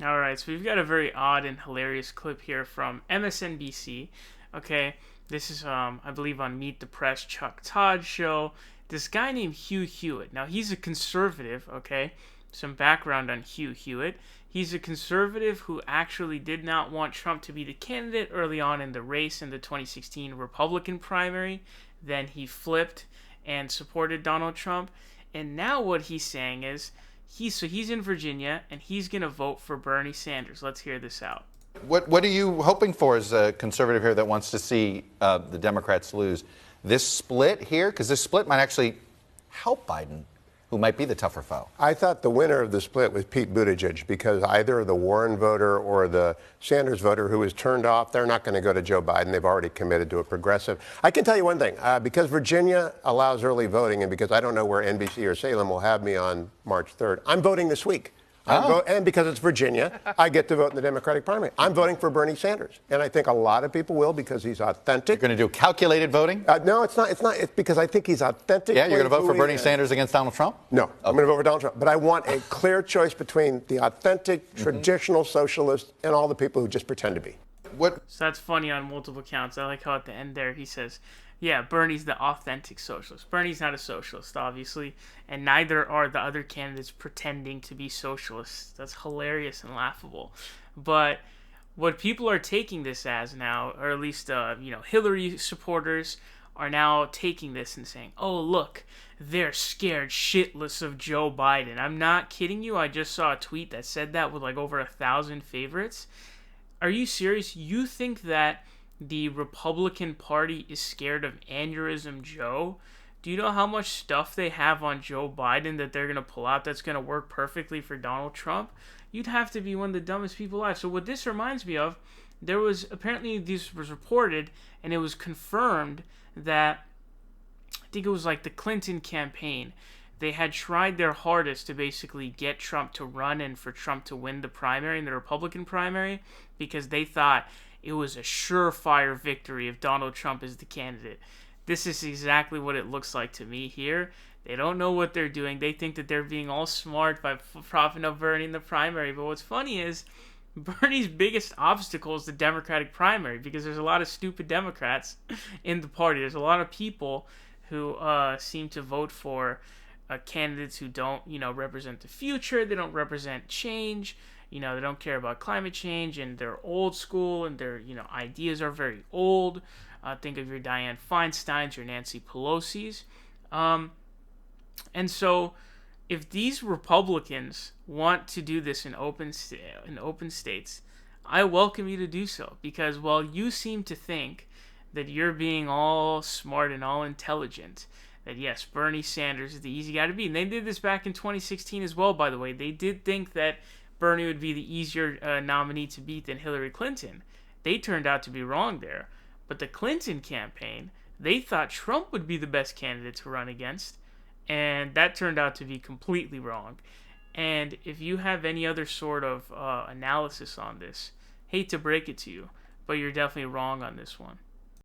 All right, so we've got a very odd and hilarious clip here from MSNBC. Okay, this is I believe on Meet the Press Chuck Todd show. This guy named Hugh Hewitt. Now he's a conservative. Okay, some background on Hugh Hewitt. He's a conservative who actually did not want Trump to be the candidate early on in the race in the 2016 Republican primary. Then he flipped and supported Donald Trump. And now what he's saying is he's in Virginia and he's going to vote for Bernie Sanders. Let's hear this out. What are you hoping for as a conservative here that wants to see the Democrats lose? This split here? Because this split might actually help Biden, who might be the tougher foe. I thought the winner of the split was Pete Buttigieg, because either the Warren voter or the Sanders voter who is turned off, they're not going to go to Joe Biden. They've already committed to a progressive. I can tell you one thing, because Virginia allows early voting and because I don't know where NBC or Salem will have me on March 3rd, I'm voting this week. And because it's Virginia, I get to vote in the Democratic primary. I'm voting for Bernie Sanders. And I think a lot of people will because he's authentic. You're going to do calculated voting? No, it's not. It's because I think he's authentic. Yeah, you're going to vote for Bernie Sanders against Donald Trump? No, I'm going to vote for Donald Trump. But I want a clear choice between the authentic, traditional socialist and all the people who just pretend to be. What? So that's funny on multiple counts. I like how at the end there he says, yeah, Bernie's the authentic socialist. Bernie's not a socialist, obviously, and neither are the other candidates pretending to be socialists. That's hilarious and laughable. But what people are taking this as now, or at least Hillary supporters are now taking this and saying, oh, look, they're scared shitless of Joe Biden. I'm not kidding you. I just saw a tweet that said that with like over 1,000 favorites. Are you serious? You think that the Republican Party is scared of Aneurysm Joe? Do you know how much stuff they have on Joe Biden that they're going to pull out that's going to work perfectly for Donald Trump? You'd have to be one of the dumbest people alive. So what this reminds me of, there was apparently this was reported and it was confirmed that I think it was like the Clinton campaign. They had tried their hardest to basically get Trump to run and for Trump to win the primary, in the Republican primary, because they thought it was a surefire victory if Donald Trump is the candidate. This is exactly what it looks like to me here. They don't know what they're doing. They think that they're being all smart by propping up Bernie in the primary. But what's funny is Bernie's biggest obstacle is the Democratic primary, because there's a lot of stupid Democrats in the party. There's a lot of people who seem to vote for candidates who don't, represent the future. They don't represent change. They don't care about climate change, and they're old school, and their, ideas are very old. Think of your Dianne Feinsteins, your Nancy Pelosi's. And so if these Republicans want to do this in open states, I welcome you to do so, because while you seem to think that you're being all smart and all intelligent, that yes, Bernie Sanders is the easy guy to beat. And they did this back in 2016 as well, by the way. They did think that Bernie would be the easier nominee to beat than Hillary Clinton. They turned out to be wrong there. But the Clinton campaign, they thought Trump would be the best candidate to run against, and that turned out to be completely wrong. And if you have any other sort of analysis on this, hate to break it to you, but you're definitely wrong on this one.